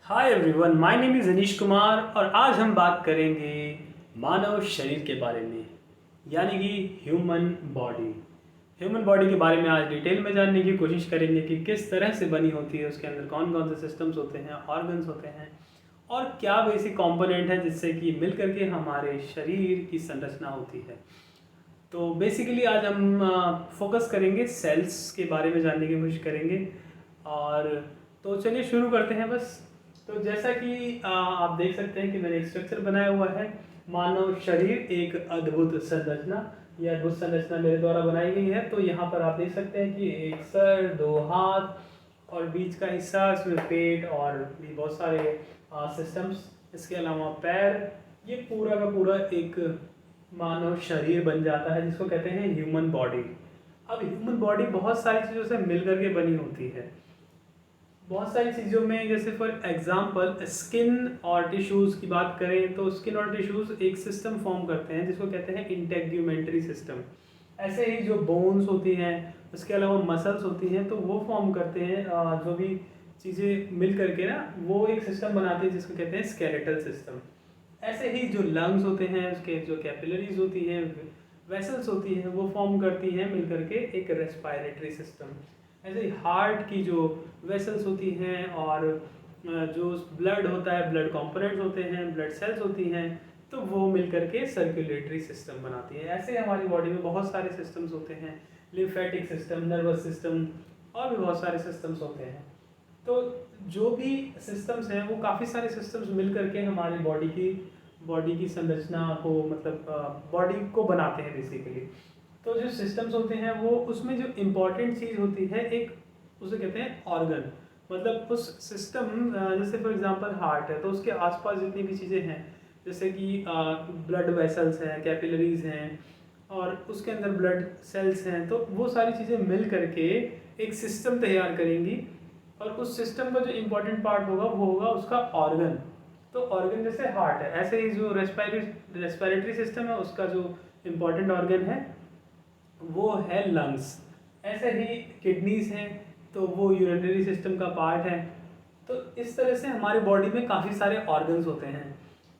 Hi everyone, my name is Anish Kumar और आज हम बात करेंगे मानव शरीर के बारे में, यानी कि ह्यूमन बॉडी। ह्यूमन बॉडी के बारे में आज डिटेल में जानने की कोशिश करेंगे कि किस तरह से बनी होती है, उसके अंदर कौन कौन से सिस्टम्स होते हैं, ऑर्गन्स होते हैं और क्या बेसिक कंपोनेंट है जिससे कि मिल करके हमारे शरीर की संरचना होती है। तो बेसिकली आज हम फोकस करेंगे सेल्स के बारे में जानने की कोशिश करेंगे। और तो चलिए शुरू करते हैं बस। तो जैसा कि आप देख सकते हैं कि मैंने एक स्ट्रक्चर बनाया हुआ है। मानव शरीर एक अद्भुत संरचना, यह अद्भुत संरचना मेरे द्वारा बनाई गई है। तो यहाँ पर आप देख सकते हैं कि एक सर, दो हाथ और बीच का हिस्सा, इसमें पेट और भी बहुत सारे सिस्टम्स, इसके अलावा पैर, ये पूरा का पूरा एक मानव शरीर बन जाता है जिसको कहते हैं ह्यूमन बॉडी। अब ह्यूमन बॉडी बहुत सारी चीज़ों से मिल करके बनी होती है। बहुत सारी चीज़ों में, जैसे फॉर एग्जांपल स्किन और टिश्यूज़ की बात करें तो स्किन और टिश्यूज़ एक सिस्टम फॉर्म करते हैं जिसको कहते हैं इंटेग्यूमेंट्री सिस्टम। ऐसे ही जो बोन्स होती हैं, उसके अलावा मसल्स होती हैं, तो वो फॉर्म करते हैं जो भी चीज़ें मिल करके ना, वो एक सिस्टम बनाते हैं जिसको कहते हैं स्केलेटल सिस्टम। ऐसे ही जो लंग्स होते हैं, उसके जो कैपिलरीज होती हैं, वेसल्स होती हैं, वो फॉर्म करती हैं मिल करके एक रेस्पायरेटरी सिस्टम। ऐसे ही हार्ट की जो वेसल्स होती हैं और जो ब्लड होता है, ब्लड कंपोनेंट्स होते हैं, ब्लड सेल्स होती हैं, तो वो मिल करके सर्कुलेटरी सिस्टम बनाती है। ऐसे हमारी बॉडी में बहुत सारे सिस्टम्स होते हैं, लिम्फेटिक सिस्टम, नर्वस सिस्टम और भी बहुत सारे सिस्टम्स होते हैं। तो जो भी सिस्टम्स हैं वो काफ़ी सारे सिस्टम्स मिल करके हमारी बॉडी की संरचना को, मतलब बॉडी को बनाते हैं बेसिकली। तो जो सिस्टम्स होते हैं वो, उसमें जो इम्पॉर्टेंट चीज़ होती है एक, उसे कहते हैं ऑर्गन। मतलब उस सिस्टम, जैसे फॉर एग्जांपल हार्ट है तो उसके आसपास जितनी भी चीज़ें हैं, जैसे कि ब्लड वेसल्स हैं, कैपिलरीज हैं और उसके अंदर ब्लड सेल्स हैं, तो वो सारी चीज़ें मिल करके एक सिस्टम तैयार करेंगी। और उस सिस्टम का जो इम्पोर्टेंट पार्ट होगा वो होगा उसका ऑर्गन। तो ऑर्गन जैसे हार्ट है, ऐसे ही जो रेस्पिरेटरी सिस्टम है उसका जो इम्पोर्टेंट ऑर्गन है वो है लंग्स। ऐसे ही किडनीज हैं तो वो यूरिनरी सिस्टम का पार्ट है। तो इस तरह से हमारी बॉडी में काफ़ी सारे ऑर्गन्स होते हैं।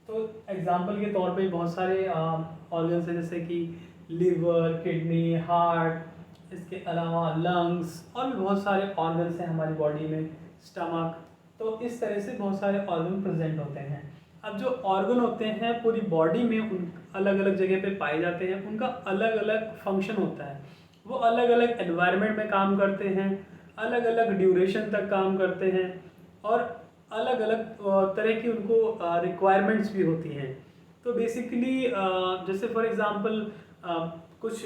तो एग्जाम्पल के तौर पे बहुत सारे ऑर्गन्स हैं, जैसे कि लिवर, किडनी, हार्ट, इसके अलावा लंग्स और भी बहुत सारे ऑर्गन्स हैं हमारी बॉडी में, स्टमक। तो इस तरह से बहुत सारे ऑर्गन प्रेजेंट होते हैं। अब जो ऑर्गन होते हैं पूरी बॉडी में उन अलग अलग जगह पे पाए जाते हैं, उनका अलग अलग फंक्शन होता है। वो अलग अलग एनवायरनमेंट में काम करते हैं, अलग अलग ड्यूरेशन तक काम करते हैं और अलग अलग तरह की उनको रिक्वायरमेंट्स भी होती हैं। तो बेसिकली जैसे फॉर एग्जांपल कुछ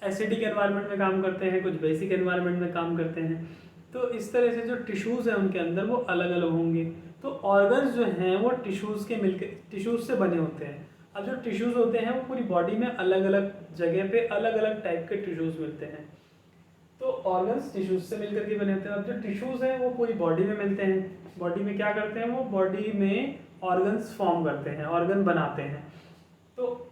एसिडिक एनवायरनमेंट में काम करते हैं, कुछ बेसिक एनवायरनमेंट में काम करते हैं। तो इस तरह से जो टिश्यूज़ हैं उनके अंदर वो अलग अलग होंगे। तो ऑर्गन्स जो हैं वो टिश्यूज़ से बने होते हैं। अब जो टिश्यूज़ होते हैं वो पूरी बॉडी में अलग अलग जगह पे अलग अलग टाइप के टिश्यूज़ मिलते हैं। तो ऑर्गन्स टिश्यूज़ से मिलकर के बने होते हैं। अब जो टिश्यूज़ हैं वो पूरी बॉडी में मिलते हैं। बॉडी में क्या करते हैं, वो बॉडी में ऑर्गन्स फॉर्म करते हैं, ऑर्गन बनाते हैं। तो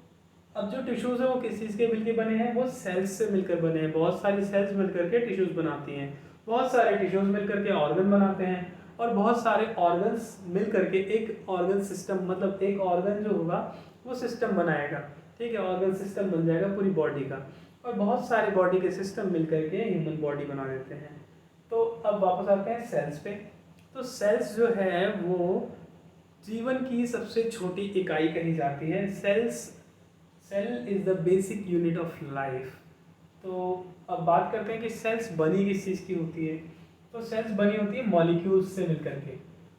अब जो टिश्यूज़ हैं वो किस चीज़ के मिलकर बने हैं, वो सेल्स से मिलकर बने हैं। बहुत सारी सेल्स मिलकर के टिश्यूज़ बनाती हैं, बहुत सारे टिश्यूज़ मिलकर के ऑर्गन बनाते हैं और बहुत सारे ऑर्गन्स मिल करके एक ऑर्गन सिस्टम, मतलब एक ऑर्गन जो होगा वो सिस्टम बनाएगा। ठीक है, ऑर्गन सिस्टम बन जाएगा पूरी बॉडी का। और बहुत सारे बॉडी के सिस्टम मिल करके ह्यूमन बॉडी बना देते हैं। तो अब वापस आते हैं सेल्स पे। तो सेल्स जो है वो जीवन की सबसे छोटी इकाई कही जाती है। Cell is the basic unit of life. तो अब बात करते हैं कि सेल्स बनी किस चीज़ की होती है। तो सेल्स बनी होती है मॉलिक्यूल्स से मिलकर के।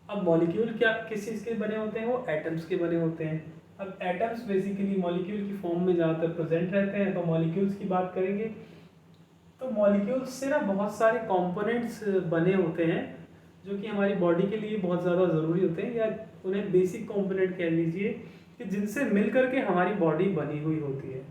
अब मॉलिक्यूल क्या किस चीज़ के बने होते हैं, वो एटम्स के बने होते हैं। अब एटम्स बेसिकली मॉलिक्यूल की फॉर्म में ज़्यादातर प्रेजेंट रहते हैं। तो मॉलिक्यूल्स की बात करेंगे तो मॉलिक्यूल्स से ना बहुत सारे कंपोनेंट्स बने होते हैं जो कि हमारी बॉडी के लिए बहुत ज़्यादा ज़रूरी होते हैं, या उन्हें बेसिक कंपोनेंट कह लीजिए, कि जिनसे मिल करके हमारी बॉडी बनी हुई होती है।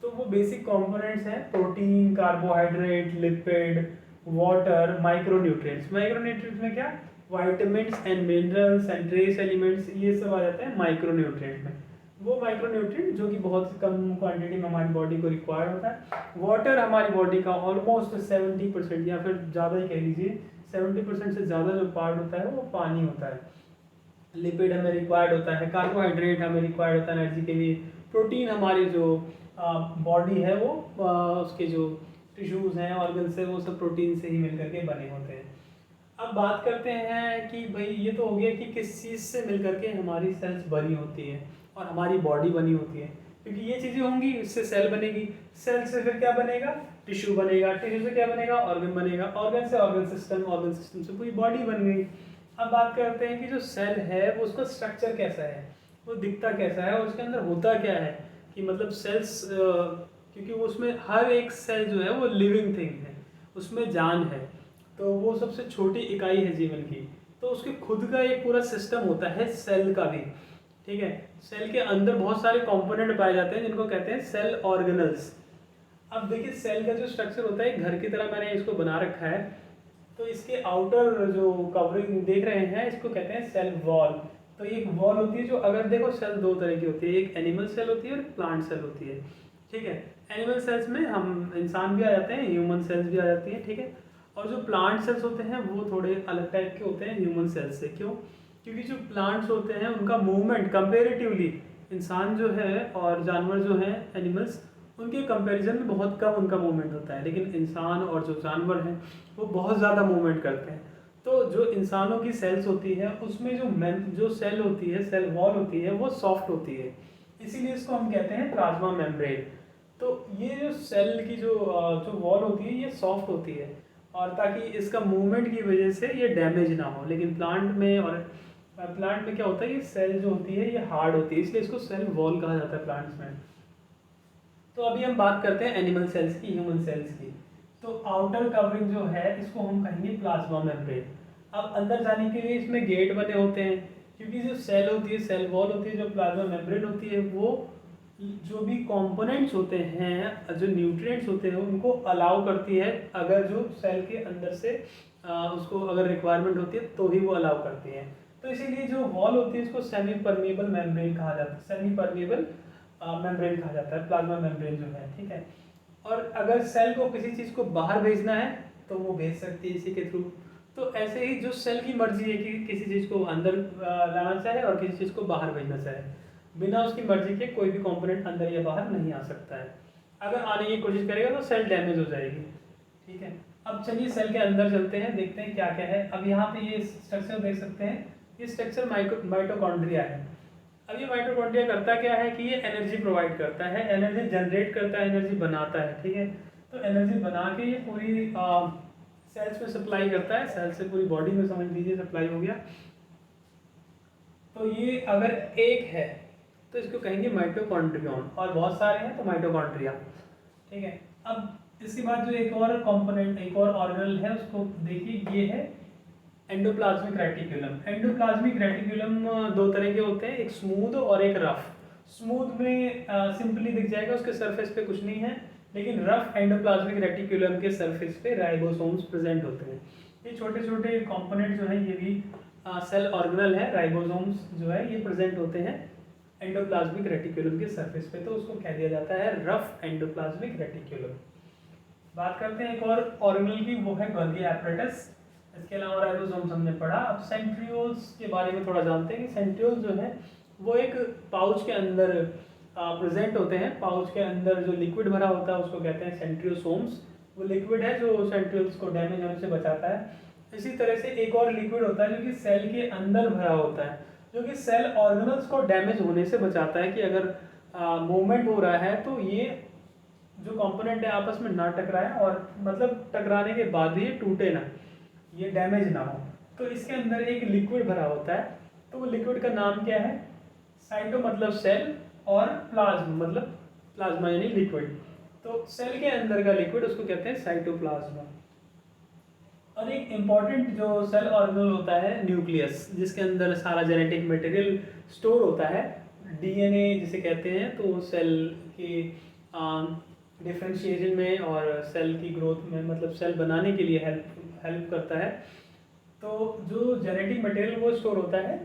तो वो बेसिक कंपोनेंट्स हैं protein, carbohydrate, lipid, water, micronutrients. Micronutrients में क्या, vitamins and minerals and trace elements, ये सब आ जाते हैं माइक्रोन्यूट्रिएंट में। वो माइक्रोन्यूट्रिएंट जो कि बहुत कम क्वांटिटी में हमारी बॉडी को रिक्वायर्ड होता है। वाटर हमारी बॉडी का ऑलमोस्ट 70% या फिर ज़्यादा ही कह लीजिए 70% से ज़्यादा जो पार्ट होता है वो पानी होता है। लिपिड हमें रिक्वायर्ड होता है, कार्बोहाइड्रेट हमें रिक्वायर्ड होता है एनर्जी के लिए, प्रोटीन हमारी जो बॉडी है वो उसके जो टिश्यूज़ हैं ऑर्गन्स हैं वो सब प्रोटीन से ही मिल करके बने होते हैं। अब बात करते हैं कि भाई ये तो हो गया कि किस चीज़ से मिल करके हमारी सेल्स बनी होती है और हमारी बॉडी बनी होती है, क्योंकि ये चीज़ें होंगी इससे सेल बनेगी, सेल से फिर क्या बनेगा, टिश्यू बनेगा, टिश्यू से क्या बनेगा, ऑर्गन बनेगा, ऑर्गन से ऑर्गन सिस्टम से पूरी बॉडी बन गई। अब बात करते हैं कि जो सेल है वो उसका स्ट्रक्चर कैसा है, वो दिखता कैसा है और उसके अंदर होता क्या है, कि मतलब सेल्स क्योंकि वो उसमें हर एक सेल जो है वो लिविंग थिंग है, उसमें जान है, तो वो सबसे छोटी इकाई है जीवन की, तो उसके खुद का एक पूरा सिस्टम होता है सेल का भी। ठीक है, सेल के अंदर बहुत सारे कंपोनेंट पाए जाते हैं जिनको कहते हैं सेल ऑर्गेनल्स। अब देखिए सेल का जो स्ट्रक्चर होता है घर की तरह मैंने इसको बना रखा है, तो इसके आउटर जो कवरिंग देख रहे हैं इसको कहते हैं सेल वॉल। तो एक वॉल होती है जो, अगर देखो सेल दो तरह की होती है, एक एनिमल सेल होती है और एक प्लांट सेल होती है। ठीक है, एनिमल सेल्स में हम इंसान भी आ जाते हैं, ह्यूमन सेल्स भी आ जाती हैं। ठीक है, और जो प्लांट सेल्स होते हैं वो थोड़े अलग टाइप के होते हैं ह्यूमन सेल्स से। क्यों? क्योंकि जो प्लांट्स होते हैं उनका मूवमेंट कंपेरेटिवली इंसान जो है और जानवर जो हैं एनिमल्स, उनके कंपैरिजन में बहुत कम उनका मूवमेंट होता है, लेकिन इंसान और जो जानवर हैं वो बहुत ज़्यादा मूवमेंट करते हैं। तो जो इंसानों की सेल्स होती है उसमें जो सेल होती है, सेल वॉल होती है, वो सॉफ्ट होती है, इसीलिए इसको हम कहते हैं प्लाज्मा मेम्ब्रेन। तो ये जो सेल की जो वॉल होती है ये सॉफ्ट होती है, और ताकि इसका मूवमेंट की वजह से ये डैमेज ना हो। लेकिन प्लांट में क्या होता है, ये सेल जो होती है ये हार्ड होती है, इसलिए इसको सेल वॉल कहा जाता है प्लांट्स में। तो अभी हम बात करते हैं एनिमल सेल्स की, ह्यूमन सेल्स की। तो आउटर कवरिंग जो है इसको हम कहेंगे प्लाज्मा मेम्ब्रेन। अब अंदर जाने के लिए इसमें गेट बने होते हैं, क्योंकि जो सेल होती है, सेल वॉल होती है, जो प्लाज्मा मेम्ब्रेन होती है, वो जो भी कंपोनेंट्स होते हैं, जो न्यूट्रिएंट्स होते हैं, उनको अलाउ करती है। अगर जो सेल के अंदर से उसको अगर रिक्वायरमेंट होती है तो ही वो अलाउ करती है। तो इसीलिए जो वॉल होती है इसको सेमी परमेबल मेम्ब्रेन कहा जाता है, सेमी परमेबल मेम्ब्रेन कहा जाता है, प्लाज्मा मेम्ब्रेन जो है। ठीक है, और अगर सेल को किसी चीज़ को बाहर भेजना है तो वो भेज सकती है इसी के थ्रू। तो ऐसे ही जो सेल की मर्जी है कि किसी चीज़ को अंदर लाना चाहे और किसी चीज़ को बाहर भेजना चाहे, बिना उसकी मर्जी के कोई भी कंपोनेंट अंदर या बाहर नहीं आ सकता है। अगर आने की कोशिश करेगा तो सेल डैमेज हो जाएगी। ठीक है, अब चलिए सेल के अंदर चलते हैं, देखते हैं क्या क्या है। अब यहाँ पे ये स्ट्रक्चर देख सकते हैं, ये स्ट्रक्चर माइटोकॉन्ड्रिया है। अब ये माइटोकॉन्ड्रिया करता क्या है कि ये एनर्जी प्रोवाइड करता है, एनर्जी जनरेट करता है, एनर्जी बनाता है। ठीक है, तो एनर्जी बना के ये पूरी सेल्स में सप्लाई करता है, सेल से पूरी बॉडी में समझ लीजिए सप्लाई हो गया। तो ये अगर एक है तो इसको कहेंगे माइटोकॉन्ड्रियन, और बहुत सारे हैं तो माइटोकॉन्ड्रिया। ठीक है, अब इसके बाद जो एक और कंपोनेंट, एक और ऑर्गेनल है उसको देखिए, ये है एंडोप्लाज्मिक रेटिकुलम। एंडोप्लाज्मिक रेटिकुलम दो तरह के होते हैं, एक स्मूथ और एक रफ। स्मूथ में सिंपली दिख जाएगा, उसके सरफेस पे कुछ नहीं है, लेकिन रफ एंडोप्लाज्मिक रेटिकुलम के सरफेस पे राइबोसोम्स प्रेजेंट होते हैं। ये छोटे छोटे कंपोनेंट जो है ये भी सेल ऑर्गेनल है, राइबोसोम्स जो है ये प्रेजेंट होते हैं एंडोप्लाज्मिक रेटिकुलम के सरफेस पे, तो उसको कह दिया जाता है रफ एंडोप्लाज्मिक रेटिकुलम। बात करते हैं एक और ऑर्गेनल की, वो है गोल्गी एपरेटस। इसके अलावा राइबोसोम्स हमने पढ़ा। अब सेंट्रियोल्स के बारे में थोड़ा जानते हैं कि सेंट्रियोल्स जो है वो एक पाउच के अंदर प्रेजेंट होते हैं। पाउच के अंदर जो लिक्विड भरा होता है उसको कहते हैं सेंट्रियोसोम्स। वो लिक्विड है जो सेंट्रियोल्स को डैमेज होने से बचाता है। इसी तरह से एक और लिक्विड होता है जो कि सेल के अंदर भरा होता है, जो कि सेल ऑर्गेनल्स को डैमेज होने से बचाता है, कि अगर मूवमेंट हो रहा है तो ये जो कंपोनेंट है आपस में ना टकराए, और मतलब टकराने के बाद भी ये टूटे ना, ये डैमेज ना हो। तो इसके अंदर एक लिक्विड भरा होता है, तो वो लिक्विड का नाम क्या है, साइटो मतलब सेल, और प्लाज्मा मतलब प्लाज्मा यानी लिक्विड। तो सेल के अंदर का लिक्विड उसको कहते हैं साइटोप्लाज्मा। और एक इम्पॉर्टेंट जो सेल ऑर्गेनल होता है न्यूक्लियस, जिसके अंदर सारा जेनेटिक मटेरियल स्टोर होता है, डीएनए जिसे कहते हैं। तो सेल की डिफ्रेंशिएशन में और सेल की ग्रोथ में, मतलब सेल बनाने के लिए हेल्प करता है। तो जो जेनेटिक मटेरियल वो स्टोर होता है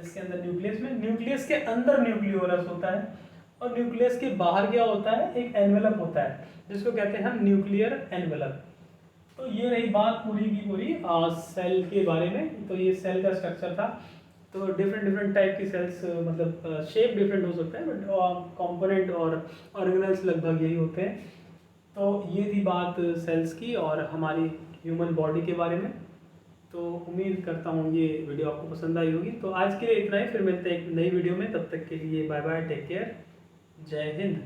इसके अंदर न्यूक्लियस के अंदर न्यूक्लियोलस होता है, और न्यूक्लियस के बाहर क्या होता है, एक एनवेलप होता है जिसको कहते हैं हम न्यूक्लियर एनवेलप। तो ये रही बात पूरी की पूरी सेल के बारे में। तो ये सेल का स्ट्रक्चर था। तो डिफरेंट टाइप की सेल्स, मतलब शेप डिफरेंट हो सकता है, बट कंपोनेंट और ऑर्गेनल्स लगभग यही होते हैं। तो ये थी बात सेल्स की और हमारी ह्यूमन बॉडी के बारे में। तो उम्मीद करता हूँ ये वीडियो आपको पसंद आई होगी। तो आज के लिए इतना ही, फिर मिलते हैं एक नई वीडियो में। तब तक के लिए बाय बाय, टेक केयर, जय हिंद।